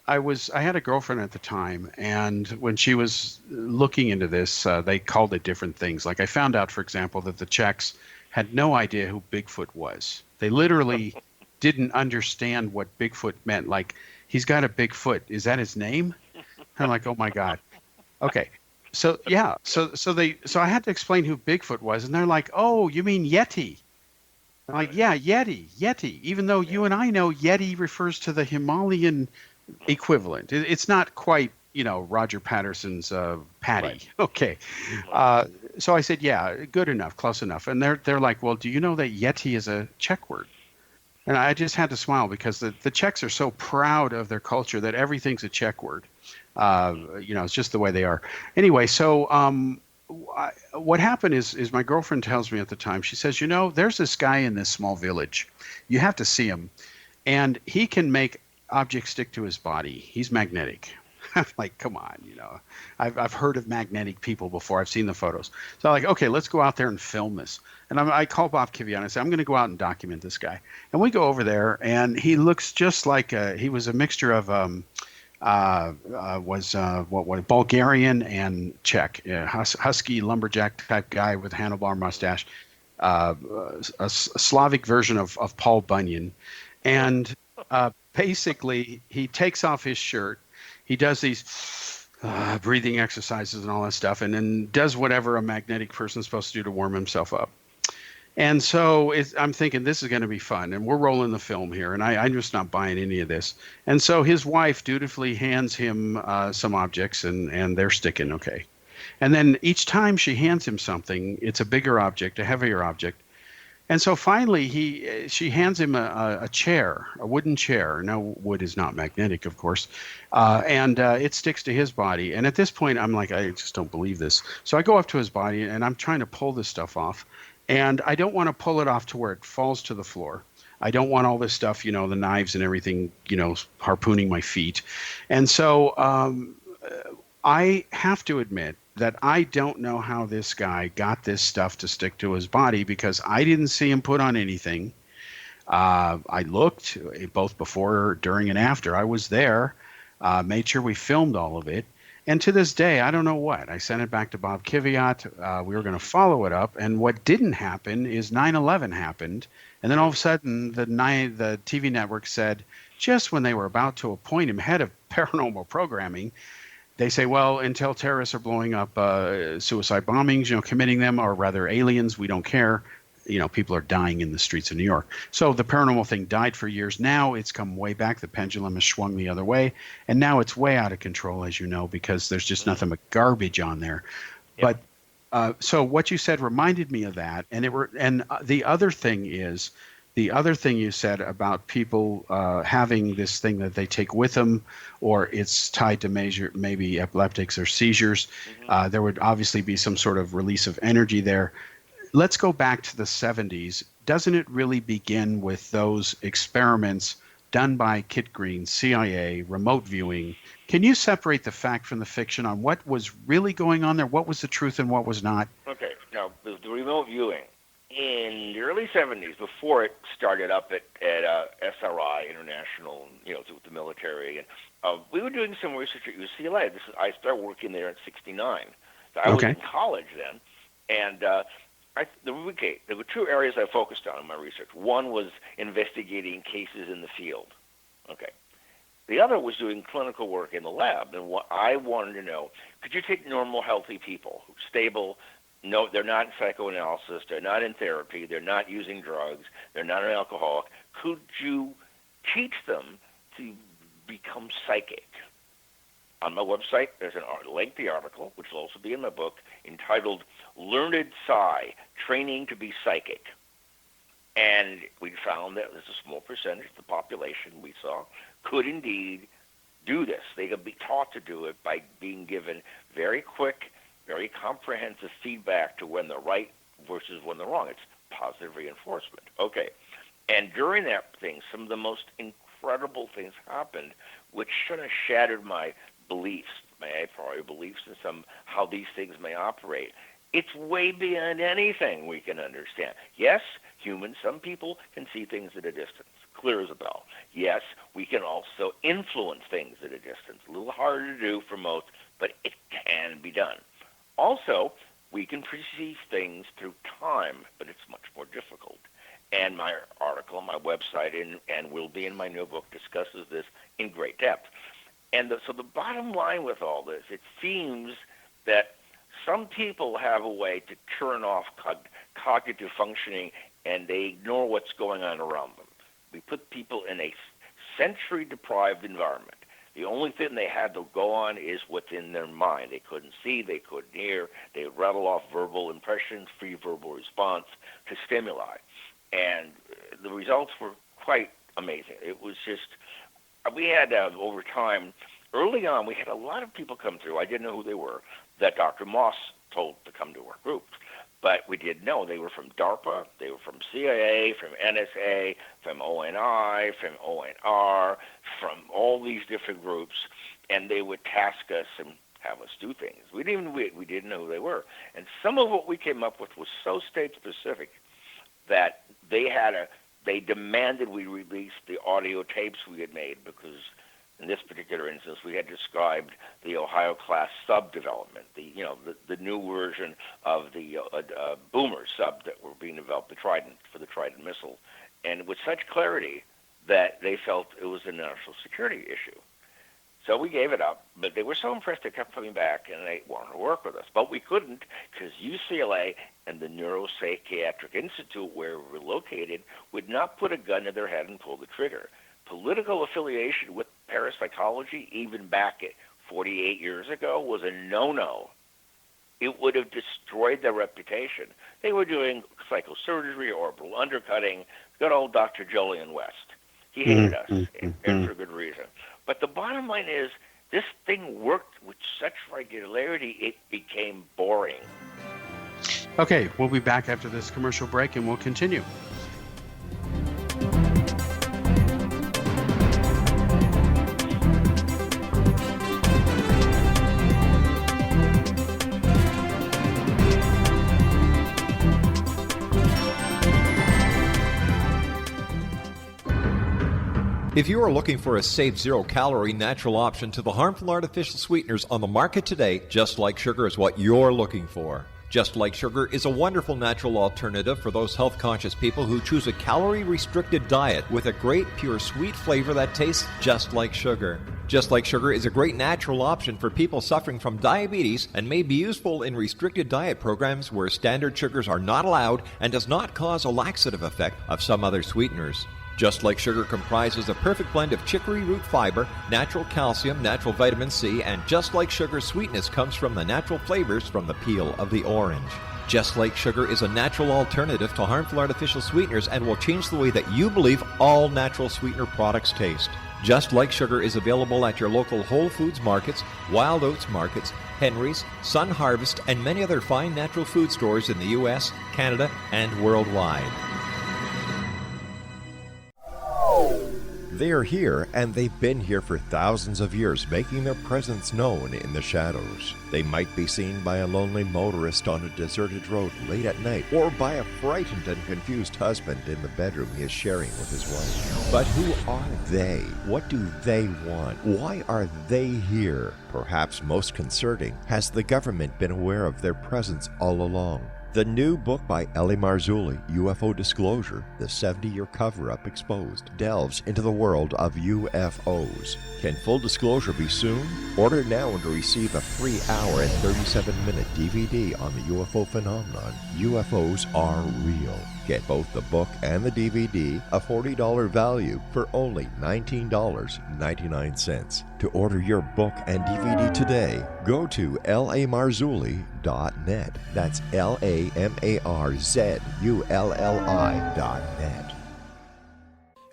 I had a girlfriend at the time, and when she was looking into this, they called it different things. Like I found out, for example, that the Czechs had no idea who Bigfoot was. They literally didn't understand what Bigfoot meant. Like, he's got a big foot. Is that his name? I'm like, oh my God. Okay. So yeah, so I had to explain who Bigfoot was, and they're like, "Oh, you mean Yeti?" I'm like, "Yeah, Yeti." Even though you and I know Yeti refers to the Himalayan equivalent. It's not quite, Roger Patterson's Patty. Right. Okay. So I said, "Yeah, good enough, close enough." And they're like, "Well, do you know that Yeti is a Czech word?" And I just had to smile because the Czechs are so proud of their culture that everything's a Czech word. It's just the way they are. Anyway, so what happened is my girlfriend tells me at the time, she says, there's this guy in this small village. You have to see him. And he can make objects stick to his body. He's magnetic. I'm like, come on, I've heard of magnetic people before. I've seen the photos. So I'm like, okay, let's go out there and film this. And I call Bob Kiviat and I say, I'm going to go out and document this guy. And we go over there, and he looks just like he was a mixture of Bulgarian and Czech, husky lumberjack type guy with handlebar mustache, a Slavic version of Paul Bunyan, and basically he takes off his shirt, he does these breathing exercises and all that stuff, and then does whatever a magnetic person's supposed to do to warm himself up. And so I'm thinking this is going to be fun, and we're rolling the film here, and I'm just not buying any of this. And so his wife dutifully hands him some objects, and they're sticking okay. And then each time she hands him something, it's a bigger object, a heavier object. And so finally she hands him a chair, a wooden chair. Now, wood is not magnetic, of course, and it sticks to his body. And at this point, I'm like, I just don't believe this. So I go up to his body, and I'm trying to pull this stuff off. And I don't want to pull it off to where it falls to the floor. I don't want all this stuff, the knives and everything, harpooning my feet. And so I have to admit that I don't know how this guy got this stuff to stick to his body, because I didn't see him put on anything. I looked both before, during, and after. I was there, made sure we filmed all of it. And to this day, I don't know what. I sent it back to Bob Kiviat. We were going to follow it up. And what didn't happen is 9/11 happened. And then all of a sudden, the TV network said, just when they were about to appoint him head of paranormal programming, they say, well, until terrorists are blowing up suicide bombings, committing them, or rather aliens, we don't care. People are dying in the streets of New York. So the paranormal thing died for years. Now it's come way back. The pendulum has swung the other way. And now it's way out of control, as you know, because there's just nothing but garbage on there. Yep. But so what you said reminded me of that. And the other thing you said about people having this thing that they take with them, or it's tied to maybe epileptics or seizures. Mm-hmm. There would obviously be some sort of release of energy there. Let's go back to the 70s. Doesn't it really begin with those experiments done by Kit Green, CIA, remote viewing? Can you separate the fact from the fiction on what was really going on there? What was the truth and what was not? Okay. Now, the remote viewing, in the early 70s, before it started up at SRI International, with the military, and we were doing some research at UCLA. I started working there in '69. So I was in college then, and there were two areas I focused on in my research. One was investigating cases in the field. Okay. The other was doing clinical work in the lab. And what I wanted to know, could you take normal, healthy people, stable, no, they're not in psychoanalysis, they're not in therapy, they're not using drugs, they're not an alcoholic. Could you teach them to become psychic? On my website, there's a lengthy article, which will also be in my book, entitled Learned Psi, Training to be Psychic. And we found that there's a small percentage of the population we saw could indeed do this. They could be taught to do it by being given very quick, very comprehensive feedback to when they're right versus when they're wrong. It's positive reinforcement. Okay. And during that thing, some of the most incredible things happened, which sort of shattered my beliefs, my a priori beliefs in how these things may operate. It's way beyond anything we can understand. Yes, humans, some people can see things at a distance. clear as a bell. Yes, we can also influence things at a distance. A little harder to do for most, but it can be done. Also, we can perceive things through time, but it's much more difficult. And my article on my website and will be in my new book discusses this in great depth. And so the bottom line with all this, it seems that some people have a way to turn off cognitive functioning and they ignore what's going on around them. We put people in a sensory-deprived environment. The only thing they had to go on is what's in their mind. They couldn't see, they couldn't hear, they would rattle off verbal impressions, free verbal response to stimuli. And the results were quite amazing. It was just, we had over time, early on, we had a lot of people come through, I didn't know who they were, that Dr. Moss told to come to our group. But we did know they were from DARPA, they were from CIA, from NSA, from ONI, from ONR, from all these different groups, and they would task us and have us do things. We didn't know who they were. And some of what we came up with was so state-specific that they demanded we release the audio tapes we had made because in this particular instance, we had described the Ohio-class sub development, the new version of the boomer sub that were being developed, for the Trident missile, and with such clarity that they felt it was a national security issue. So we gave it up, but they were so impressed they kept coming back, and they wanted to work with us. But we couldn't because UCLA and the Neuropsychiatric Institute, where we were located, would not put a gun to their head and pull the trigger. Political affiliation with parapsychology, even back 48 years ago, was a no-no. It would have destroyed their reputation. They were doing psychosurgery, orbital undercutting, good old Dr. Jolyon West. He hated us, and for good reason. But the bottom line is, this thing worked with such regularity, it became boring. Okay, we'll be back after this commercial break, and we'll continue. If you are looking for a safe, zero-calorie natural option to the harmful artificial sweeteners on the market today, Just Like Sugar is what you're looking for. Just Like Sugar is a wonderful natural alternative for those health-conscious people who choose a calorie-restricted diet with a great, pure, sweet flavor that tastes just like sugar. Just Like Sugar is a great natural option for people suffering from diabetes and may be useful in restricted diet programs where standard sugars are not allowed and does not cause a laxative effect of some other sweeteners. Just Like Sugar comprises a perfect blend of chicory root fiber, natural calcium, natural vitamin C, and Just Like Sugar's sweetness comes from the natural flavors from the peel of the orange. Just Like Sugar is a natural alternative to harmful artificial sweeteners and will change the way that you believe all natural sweetener products taste. Just Like Sugar is available at your local Whole Foods markets, Wild Oats markets, Henry's, Sun Harvest, and many other fine natural food stores in the U.S., Canada, and worldwide. They are here, and they've been here for thousands of years, making their presence known in the shadows. They might be seen by a lonely motorist on a deserted road late at night, or by a frightened and confused husband in the bedroom he is sharing with his wife. But who are they? What do they want? Why are they here? Perhaps most concerning, has the government been aware of their presence all along? The new book by L.A. Marzulli, UFO Disclosure, the 70-year cover-up exposed, delves into the world of UFOs. Can full disclosure be soon? Order now and receive a free hour and 37-minute DVD on the UFO phenomenon. UFOs are real. Get both the book and the DVD, a $40 value, for only $19.99. To order your book and DVD today, go to lamarzulli.net. That's LAMARZULLI.net.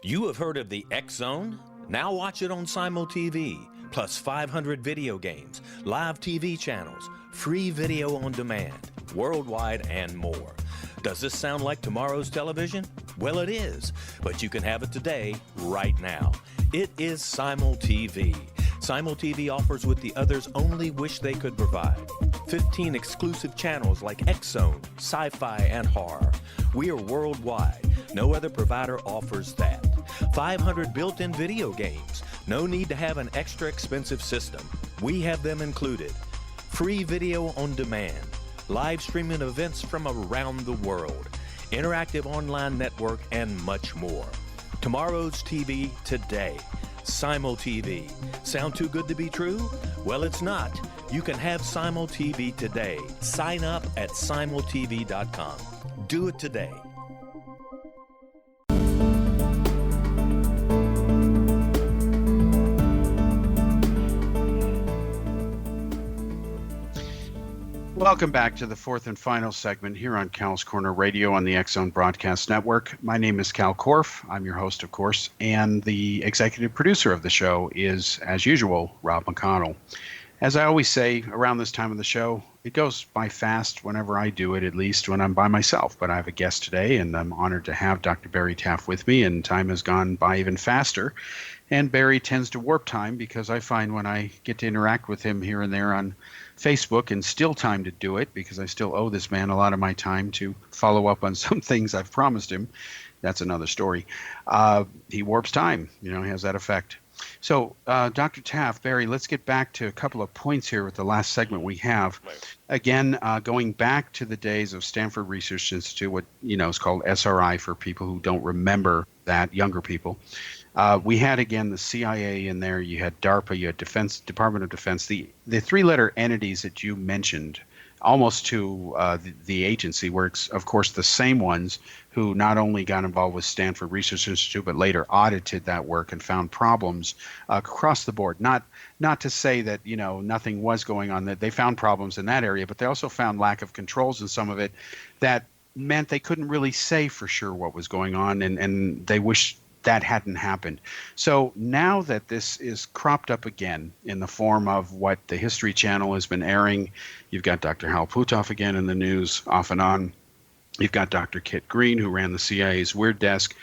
You have heard of the X Zone? Now watch it on Simul TV, plus 500 video games, live TV channels, free video on demand, worldwide, and more. Does this sound like tomorrow's television? Well, it is, but you can have it today, right now. It is Simul TV. Simul TV offers what the others only wish they could provide. 15 exclusive channels like X Zone, sci-fi, and horror. We are worldwide. No other provider offers that. 500 built-in video games. No need to have an extra expensive system. We have them included. Free video on demand. Live streaming events from around the world. Interactive online network, and much more. Tomorrow's TV today. Simul TV. Sound too good to be true? Well, it's not. You can have Simul TV today. Sign up at simultv.com. Do it today. Welcome back to the fourth and final segment here on Kal's Corner Radio on the X-Zone Broadcast Network. My name is Kal Korff. I'm your host, of course, and the executive producer of the show is, as usual, Rob McConnell. As I always say around this time of the show, it goes by fast whenever I do it, at least when I'm by myself. But I have a guest today, and I'm honored to have Dr. Barry Taff with me, and time has gone by even faster. And Barry tends to warp time because I find when I get to interact with him here and there on Facebook, and still time to do it because I still owe this man a lot of my time to follow up on some things I've promised him. That's another story. He warps time, he has that effect. So, Dr. Taff, Barry, let's get back to a couple of points here with the last segment we have. Again, going back to the days of Stanford Research Institute, what is called SRI for people who don't remember that, younger people. We had, again, the CIA in there. You had DARPA, you had Department of Defense, the three-letter entities that you mentioned, almost to the agency, where it's, of course, the same ones who not only got involved with Stanford Research Institute, but later audited that work and found problems across the board. Not to say that, nothing was going on, that they found problems in that area, but they also found lack of controls in some of it that meant they couldn't really say for sure what was going on, and they wish that hadn't happened. So now that this is cropped up again in the form of what the History Channel has been airing, you've got Dr. Hal Puthoff again in the news off and on. You've got Dr. Kit Green, who ran the CIA's Weird Desk.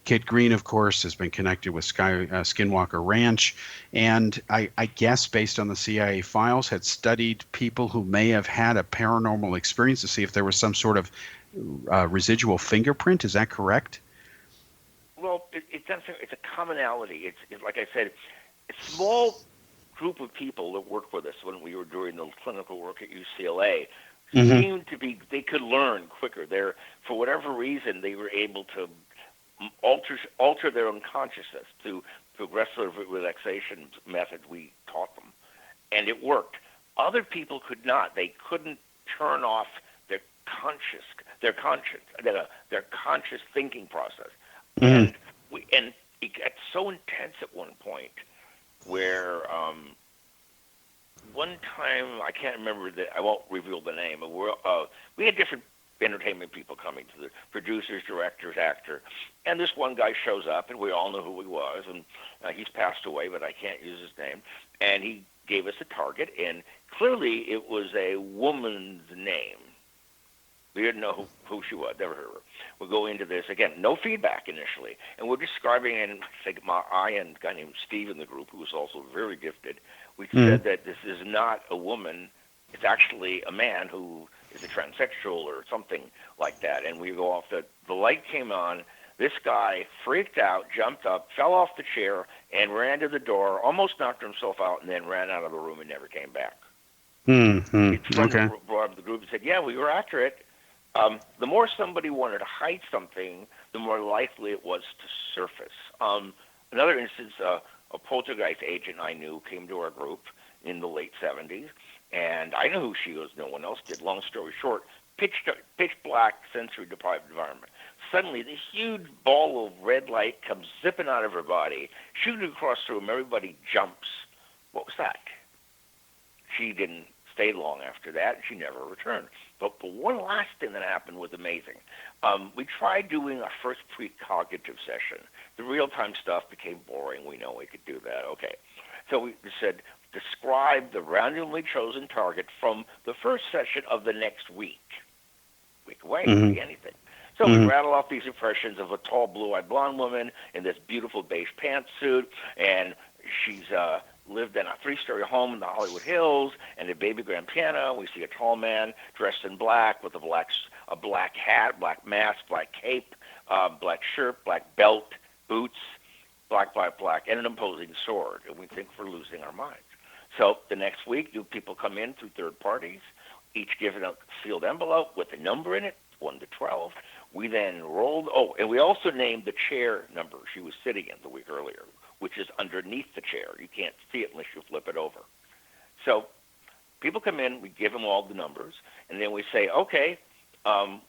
Kit Green, of course, has been connected with Skinwalker Ranch, and I guess based on the CIA files, had studied people who may have had a paranormal experience to see if there was some sort of residual fingerprint. Is that correct? Well, it's a commonality. It's like I said, a small group of people that worked with us when we were doing the clinical work at UCLA seemed to be, they could learn quicker. For whatever reason, they were able to alter their own consciousness through progressive relaxation methods we taught them, and it worked. Other people could not. They couldn't turn off their conscious thinking process. And it got so intense at one point where one time, I can't remember I won't reveal the name, but we had different entertainment people coming, to the producers, directors, actor, and this one guy shows up, and we all know who he was, and he's passed away, but I can't use his name, and he gave us a target, and clearly it was a woman's name. We didn't know who she was, never heard of her. We'll go into this, again, no feedback initially, and we're describing, and I think I and a guy named Steve in the group, who was also very gifted, we said that this is not a woman, it's actually a man who is a transsexual or something like that, and we go off, the light came on, this guy freaked out, jumped up, fell off the chair, and ran to the door, almost knocked himself out, and then ran out of the room and never came back. Okay. Brought up the group and said, yeah, we were accurate. The more somebody wanted to hide something, the more likely it was to surface. Another instance, a poltergeist agent I knew came to our group in the late 70s, and I knew who she was. No one else did. Long story short, pitch black, sensory-deprived environment. Suddenly, this huge ball of red light comes zipping out of her body, shooting across the room. Everybody jumps. What was that? She didn't stay long after that, and she never returned. But one last thing that happened was amazing. We tried doing our first precognitive session. The real-time stuff became boring. We know we could do that. Okay. So we said, describe the randomly chosen target from the first session of the next week. Week away, could be anything. So we rattle off these impressions of a tall, blue-eyed blonde woman in this beautiful beige pantsuit, and she's lived in a 3-story home in the Hollywood Hills, and a baby grand piano. We see a tall man dressed in black with a black hat, black mask, black cape, black shirt, black belt, boots. black, black, black, and an imposing sword, and we think we're losing our minds. So the next week, new people come in through third parties, each given a sealed envelope with a number in it, 1 to 12. We then rolled, and we also named the chair number she was sitting in the week earlier, which is underneath the chair. You can't see it unless you flip it over. So people come in, we give them all the numbers, and then we say, okay,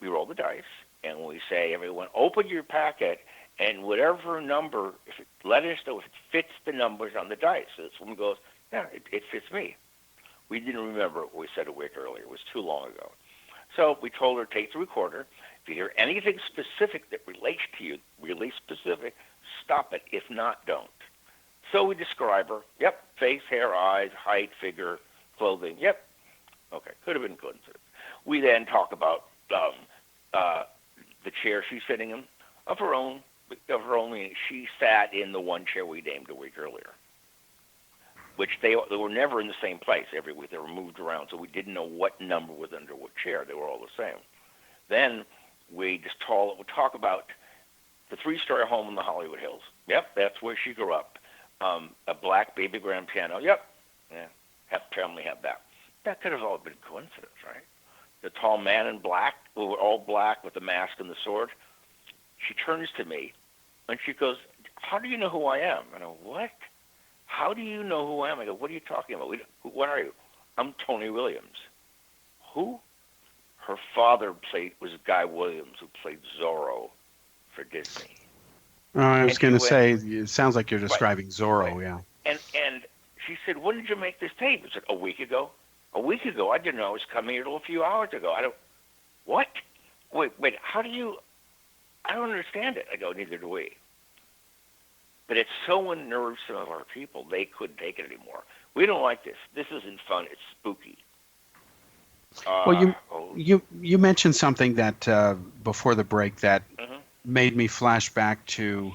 we roll the dice, and we say, everyone, open your packet, and whatever number, let us know if it fits the numbers on the dice. So this woman goes, yeah, it fits me. We didn't remember what we said a week earlier. It was too long ago. So we told her, take the recorder. If you hear anything specific that relates to you, really specific, stop it. If not, don't. So we describe her. Yep, face, hair, eyes, height, figure, clothing. Yep. Okay, could have been coincidence. We then talk about the chair she's sitting in, of her own, meaning she sat in the one chair we named a week earlier, which they were never in the same place every week. They were moved around, so we didn't know what number was under what chair. They were all the same. Then we just talk about the 3-story home in the Hollywood Hills. Yep, that's where she grew up. A black baby grand piano. Yep, yeah, family had that. That could have all been coincidence, right? The tall man in black, who were all black with the mask and the sword. She turns to me, and she goes, how do you know who I am? And I go, what? How do you know who I am? I go, what are you talking about? What are you? I'm Tony Williams. Who? Her father was Guy Williams, who played Zorro for Disney. I was going to say, it sounds like you're describing Zorro, yeah. And she said, when did you make this tape? I said, a week ago. A week ago? I didn't know I was coming here till a few hours ago. What? Wait, how do you, I don't understand it. I go, neither do we. But it so unnerves some of our people, they couldn't take it anymore. We don't like this. This isn't fun. It's spooky. Well, you mentioned something that before the break that made me flash back to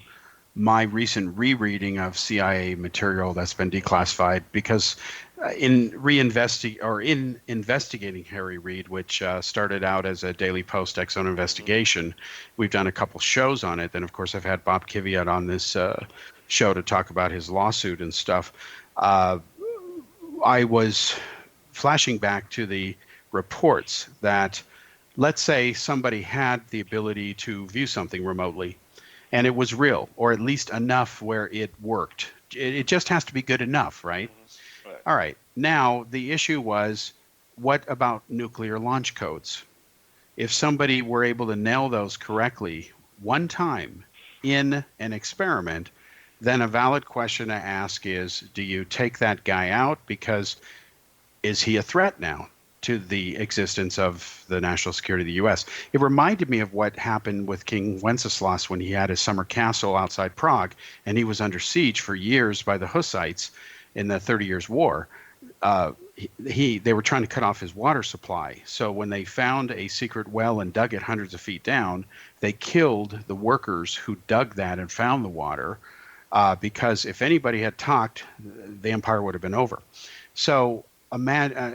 my recent rereading of CIA material that's been declassified, because in investigating Harry Reid, which started out as a Daily Post X Zone investigation, we've done a couple shows on it. Then, of course, I've had Bob Kiviat on this show to talk about his lawsuit and stuff. I was flashing back to the reports that, let's say somebody had the ability to view something remotely and it was real, or at least enough where it worked. It just has to be good enough, right? Right. All right. Now, the issue was, what about nuclear launch codes? If somebody were able to nail those correctly one time in an experiment, then a valid question to ask is, do you take that guy out because is he a threat now to the existence of the national security of the U.S.? It reminded me of what happened with King Wenceslas when he had his summer castle outside Prague, and he was under siege for years by the Hussites in the 30 Years' War. They were trying to cut off his water supply. So when they found a secret well and dug it hundreds of feet down, they killed the workers who dug that and found the water, because if anybody had talked, the empire would have been over. So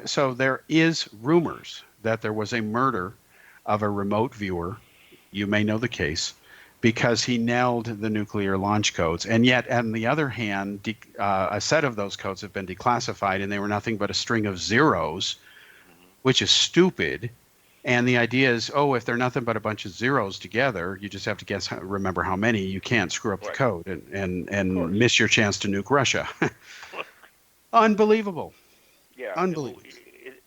so there is rumors that there was a murder of a remote viewer. You may know the case, because he nailed the nuclear launch codes. And yet, on the other hand, a set of those codes have been declassified, and they were nothing but a string of zeros, which is stupid. And the idea is, if they're nothing but a bunch of zeros together, you just have to remember how many. You can't screw up the code and miss your chance to nuke Russia. Unbelievable. Yeah, unbelievable.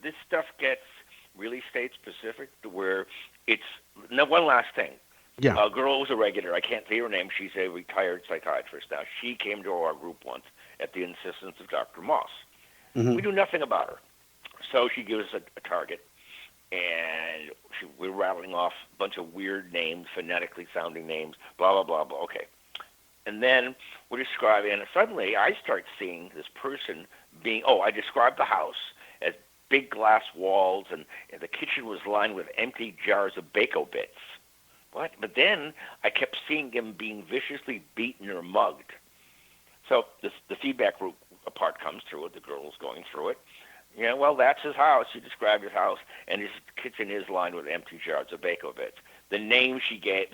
This stuff gets really state-specific to where it's... Now, one last thing. Yeah. A girl was a regular. I can't say her name. She's a retired psychiatrist now. She came to our group once at the insistence of Dr. Moss. Mm-hmm. We knew nothing about her. So she gives us a target, and we're rattling off a bunch of weird names, phonetically sounding names, blah, blah, blah, blah. Okay. And then we're describing, and suddenly I start seeing this person being, I described the house as big glass walls, and the kitchen was lined with empty jars of Bako bits. What? But then I kept seeing him being viciously beaten or mugged. So the feedback group part comes through it. The girl's going through it. Yeah, well, that's his house. She described his house, and his kitchen is lined with empty jars of Bakovitz. The name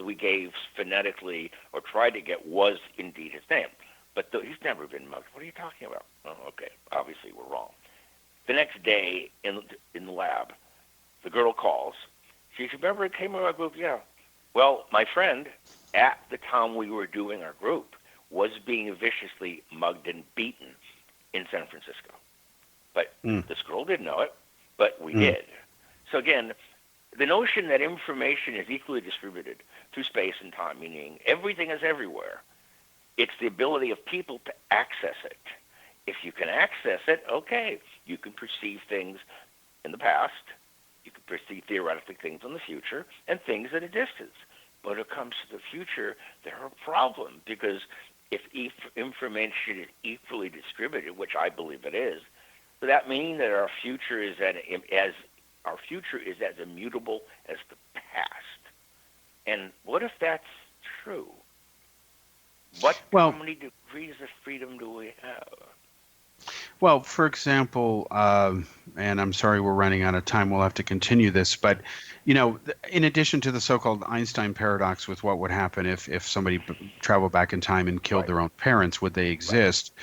we gave phonetically or tried to get was indeed his name. But he's never been mugged. What are you talking about? Oh, okay. Obviously, we're wrong. The next day in the lab, the girl calls. She says, remember it came in our group? Yeah. Well, my friend, at the time we were doing our group, was being viciously mugged and beaten in San Francisco. But this girl didn't know it, but we did. So again, the notion that information is equally distributed through space and time, meaning everything is everywhere, it's the ability of people to access it. If you can access it, okay, you can perceive things in the past, you can perceive theoretically things in the future, and things at a distance. But when it comes to the future, there are problems, because if information is equally distributed, which I believe it is, does that mean that our future is as immutable as the past? And what if that's true? How many degrees of freedom do we have? Well, for example, and I'm sorry we're running out of time, we'll have to continue this, but, in addition to the so-called Einstein paradox with what would happen if somebody traveled back in time and killed their own parents, would they exist?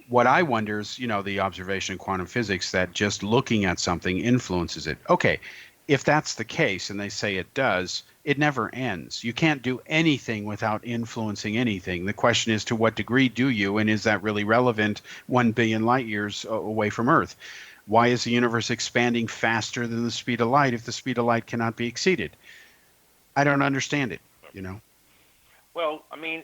What I wonder is, the observation in quantum physics that just looking at something influences it. Okay, if that's the case, and they say it does, it never ends. You can't do anything without influencing anything. The question is, to what degree do you, and is that really relevant 1 billion light years away from Earth? Why is the universe expanding faster than the speed of light if the speed of light cannot be exceeded? I don't understand it, Well, I mean,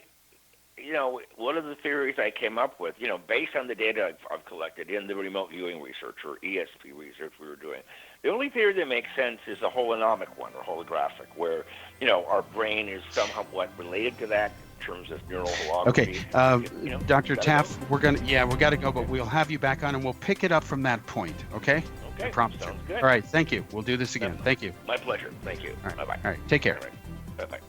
one of the theories I came up with, based on the data I've collected in the remote viewing research or ESP research we were doing, the only theory that makes sense is the holonomic one or holographic, where, our brain is somewhat related to that in terms of neural holography. Okay, Dr. Taff, we got to go, but we'll have you back on and we'll pick it up from that point, okay? Okay, I promise. Sounds good. All right, thank you. We'll do this again. Thank you. My pleasure. Thank you. All right. Bye-bye. All right, take care. All right. Bye-bye.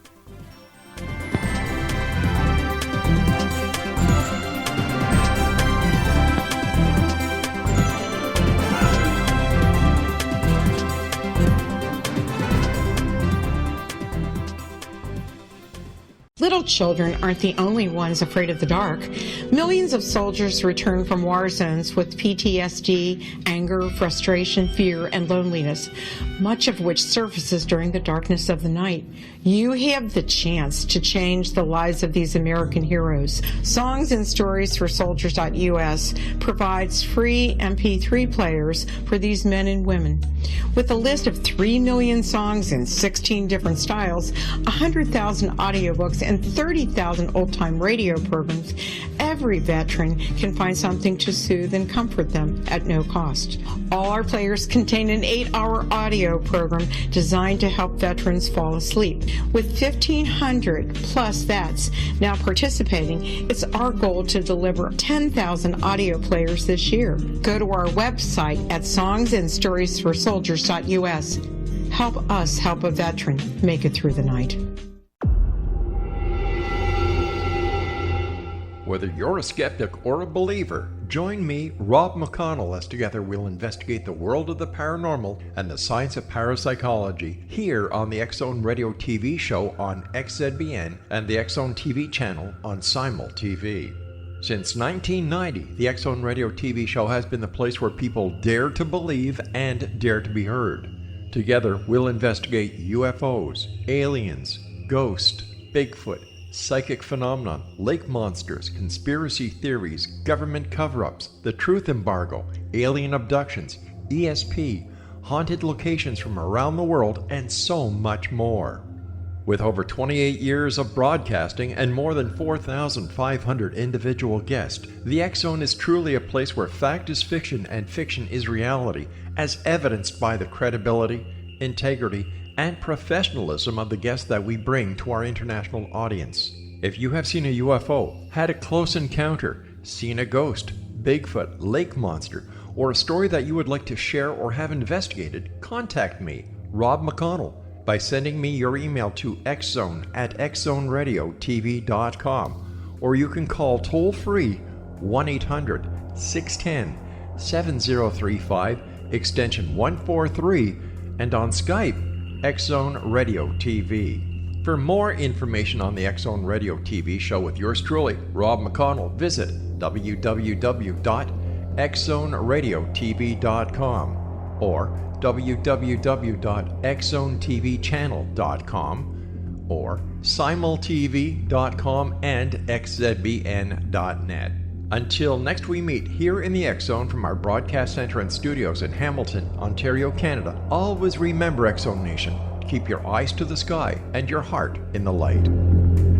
Little children aren't the only ones afraid of the dark. Millions of soldiers return from war zones with PTSD, anger, frustration, fear, and loneliness, much of which surfaces during the darkness of the night. You have the chance to change the lives of these American heroes. Songs and Stories for Soldiers.us provides free MP3 players for these men and women. With a list of 3 million songs in 16 different styles, 100,000 audiobooks, and 30,000 old-time radio programs, every veteran can find something to soothe and comfort them at no cost. All our players contain an 8-hour audio program designed to help veterans fall asleep. With 1,500 plus vets now participating, it's our goal to deliver 10,000 audio players this year. Go to our website at songsandstoriesforsoldiers.us. Help us help a veteran make it through the night. Whether you're a skeptic or a believer, join me, Rob McConnell, as together we'll investigate the world of the paranormal and the science of parapsychology here on the X-Zone Radio TV show on XZBN and the X-Zone TV channel on Simul TV. Since 1990, the X-Zone Radio TV show has been the place where people dare to believe and dare to be heard. Together, we'll investigate UFOs, aliens, ghosts, Bigfoot, psychic phenomenon, lake monsters, conspiracy theories, government cover-ups, the truth embargo, alien abductions, ESP, haunted locations from around the world, and so much more. With over 28 years of broadcasting and more than 4,500 individual guests, the X-Zone is truly a place where fact is fiction and fiction is reality, as evidenced by the credibility, integrity, and professionalism of the guests that we bring to our international audience. If you have seen a UFO, had a close encounter, seen a ghost, Bigfoot, lake monster, or a story that you would like to share or have investigated, contact me, Rob McConnell, by sending me your email to xzone@xzoneradiotv.com, or you can call toll-free 1-800-610 7035 extension 143, and on Skype, X-Zone Radio TV. For more information on the X-Zone Radio TV show with yours truly, Rob McConnell, visit www.xzoneradiotv.com or www.xzonetvchannel.com or simultv.com and xzbn.net. Until next we meet here in the X-Zone from our broadcast center and studios in Hamilton, Ontario, Canada, always remember, X-Zone Nation, keep your eyes to the sky and your heart in the light.